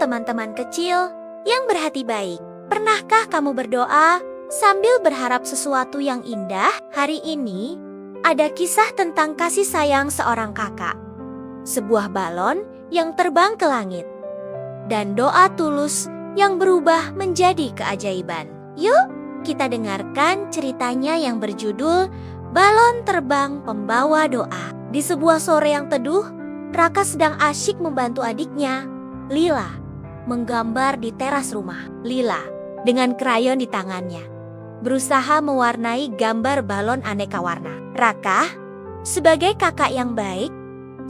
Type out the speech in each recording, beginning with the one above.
teman-teman kecil yang berhati baik. Pernahkah kamu berdoa sambil berharap sesuatu yang indah? Hari ini ada kisah tentang kasih sayang seorang kakak, sebuah balon yang terbang ke langit, dan doa tulus yang berubah menjadi keajaiban. Yuk, kita dengarkan ceritanya yang berjudul Balon Terbang Pembawa Doa. Di sebuah sore yang teduh, Raka sedang asyik membantu adiknya, Lila, menggambar di teras rumah. Lila, dengan krayon di tangannya, berusaha mewarnai gambar balon aneka warna. Raka, sebagai kakak yang baik,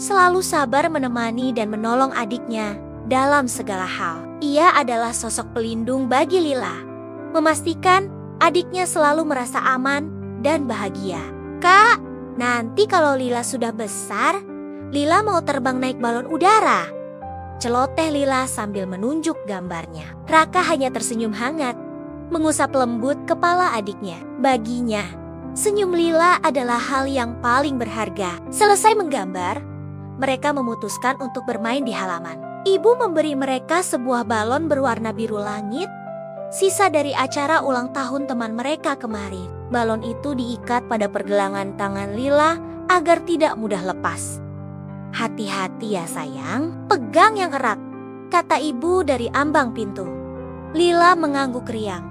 selalu sabar menemani dan menolong adiknya dalam segala hal. Ia adalah sosok pelindung bagi Lila, memastikan adiknya selalu merasa aman dan bahagia. Kak, nanti kalau Lila sudah besar, Lila mau terbang naik balon udara, celoteh Lila sambil menunjuk gambarnya. Raka hanya tersenyum hangat, mengusap lembut kepala adiknya. Baginya, senyum Lila adalah hal yang paling berharga. Selesai menggambar, mereka memutuskan untuk bermain di halaman. Ibu memberi mereka sebuah balon berwarna biru langit, sisa dari acara ulang tahun teman mereka kemarin. Balon itu diikat pada pergelangan tangan Lila agar tidak mudah lepas. Hati-hati ya sayang, pegang yang erat, kata ibu dari ambang pintu. Lila mengangguk riang.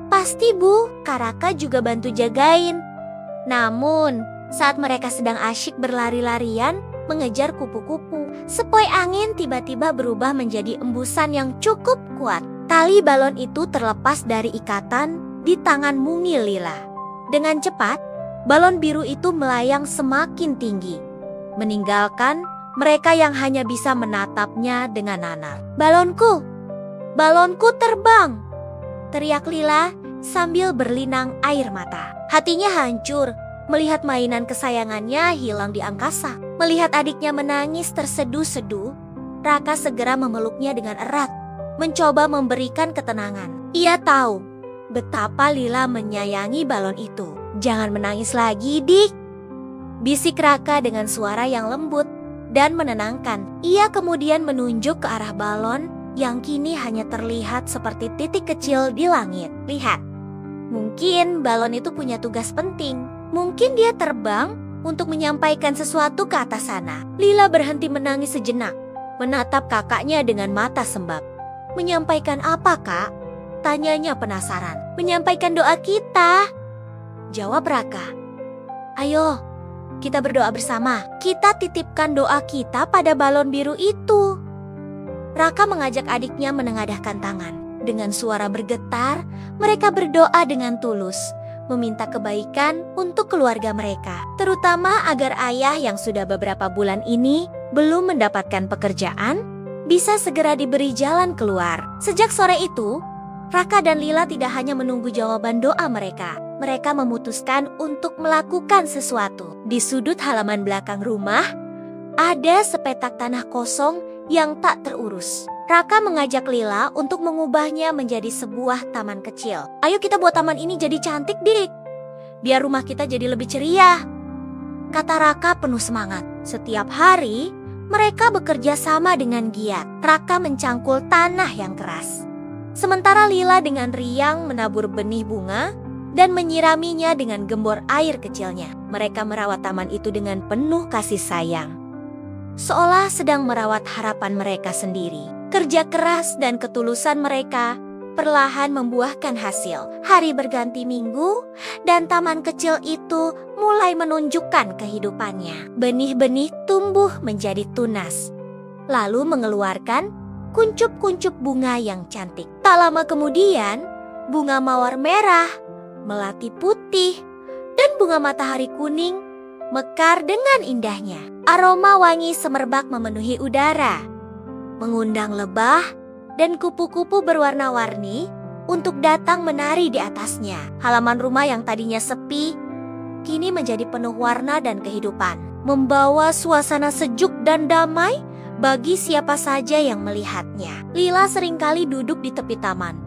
Pasti bu, Kak Raka juga bantu jagain. Namun, saat mereka sedang asyik berlari-larian mengejar kupu-kupu, sepoi angin tiba-tiba berubah menjadi embusan yang cukup kuat. Tali balon itu terlepas dari ikatan di tangan mungil Lila. Dengan cepat, balon biru itu melayang semakin tinggi, meninggalkan mereka yang hanya bisa menatapnya dengan nanar. Balonku! Balonku terbang! Teriak Lila sambil berlinang air mata. Hatinya hancur melihat mainan kesayangannya hilang di angkasa. Melihat adiknya menangis terseduh-seduh, Raka segera memeluknya dengan erat, mencoba memberikan ketenangan. Ia tahu betapa Lila menyayangi balon itu. Jangan menangis lagi, Dik, bisik Raka dengan suara yang lembut dan menenangkan. Ia kemudian menunjuk ke arah balon yang kini hanya terlihat seperti titik kecil di langit. Lihat, mungkin balon itu punya tugas penting. Mungkin dia terbang untuk menyampaikan sesuatu ke atas sana. Lila berhenti menangis sejenak, menatap kakaknya dengan mata sembab. Menyampaikan apa, Kak? Tanyanya penasaran. Menyampaikan doa kita, jawab Raka. Ayo, kita berdoa bersama. Kita titipkan doa kita pada balon biru itu. Raka mengajak adiknya menengadahkan tangan. Dengan suara bergetar, mereka berdoa dengan tulus, meminta kebaikan untuk keluarga mereka, terutama agar ayah yang sudah beberapa bulan ini belum mendapatkan pekerjaan, bisa segera diberi jalan keluar. Sejak sore itu, Raka dan Lila tidak hanya menunggu jawaban doa mereka. Mereka memutuskan untuk melakukan sesuatu. Di sudut halaman belakang rumah, ada sepetak tanah kosong yang tak terurus. Raka mengajak Lila untuk mengubahnya menjadi sebuah taman kecil. Ayo kita buat taman ini jadi cantik, Dik. Biar rumah kita jadi lebih ceria, kata Raka penuh semangat. Setiap hari, mereka bekerja sama dengan giat. Raka mencangkul tanah yang keras, sementara Lila dengan riang menabur benih bunga dan menyiraminya dengan gembor air kecilnya. Mereka merawat taman itu dengan penuh kasih sayang, seolah sedang merawat harapan mereka sendiri. Kerja keras dan ketulusan mereka perlahan membuahkan hasil. Hari berganti minggu dan taman kecil itu mulai menunjukkan kehidupannya. Benih-benih tumbuh menjadi tunas, lalu mengeluarkan kuncup-kuncup bunga yang cantik. Tak lama kemudian, bunga mawar merah, melati putih, dan bunga matahari kuning mekar dengan indahnya. Aroma wangi semerbak memenuhi udara, mengundang lebah dan kupu-kupu berwarna-warni untuk datang menari di atasnya. Halaman rumah yang tadinya sepi, kini menjadi penuh warna dan kehidupan, membawa suasana sejuk dan damai bagi siapa saja yang melihatnya. Lila seringkali duduk di tepi taman,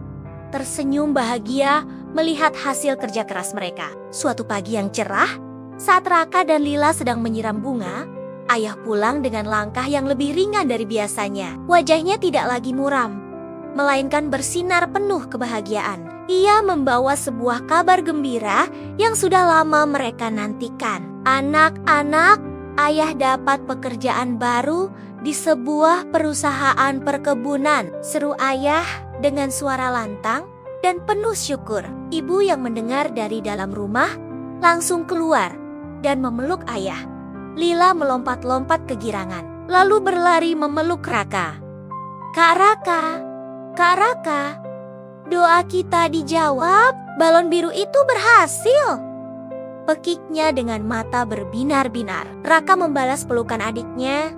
tersenyum bahagia melihat hasil kerja keras mereka. Suatu pagi yang cerah, saat Raka dan Lila sedang menyiram bunga, ayah pulang dengan langkah yang lebih ringan dari biasanya. Wajahnya tidak lagi muram, melainkan bersinar penuh kebahagiaan. Ia membawa sebuah kabar gembira yang sudah lama mereka nantikan. Anak-anak, ayah dapat pekerjaan baru di sebuah perusahaan perkebunan, seru ayah dengan suara lantang dan penuh syukur. Ibu yang mendengar dari dalam rumah langsung keluar dan memeluk ayah. Lila melompat-lompat kegirangan, lalu berlari memeluk Raka. Kak Raka, Kak Raka, doa kita dijawab, balon biru itu berhasil. Pekiknya dengan mata berbinar-binar. Raka membalas pelukan adiknya,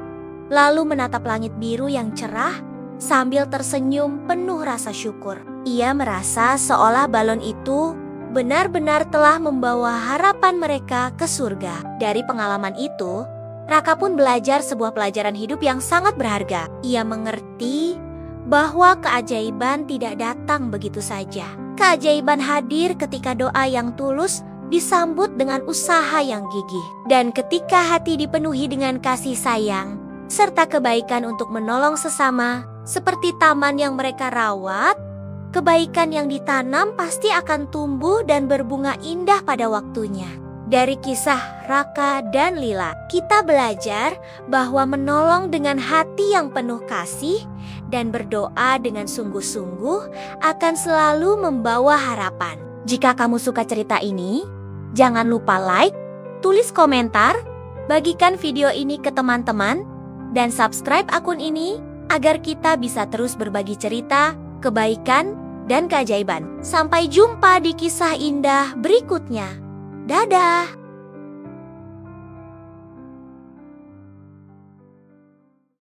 lalu menatap langit biru yang cerah sambil tersenyum penuh rasa syukur. Ia merasa seolah balon itu benar-benar telah membawa harapan mereka ke surga. Dari pengalaman itu, Raka pun belajar sebuah pelajaran hidup yang sangat berharga. Ia mengerti bahwa keajaiban tidak datang begitu saja. Keajaiban hadir ketika doa yang tulus disambut dengan usaha yang gigih. Dan ketika hati dipenuhi dengan kasih sayang, serta kebaikan untuk menolong sesama, seperti taman yang mereka rawat, kebaikan yang ditanam pasti akan tumbuh dan berbunga indah pada waktunya. Dari kisah Raka dan Lila, kita belajar bahwa menolong dengan hati yang penuh kasih dan berdoa dengan sungguh-sungguh akan selalu membawa harapan. Jika kamu suka cerita ini, jangan lupa like, tulis komentar, bagikan video ini ke teman-teman, dan subscribe akun ini agar kita bisa terus berbagi cerita, kebaikan, dan keajaiban. Sampai jumpa di kisah indah berikutnya. Dadah!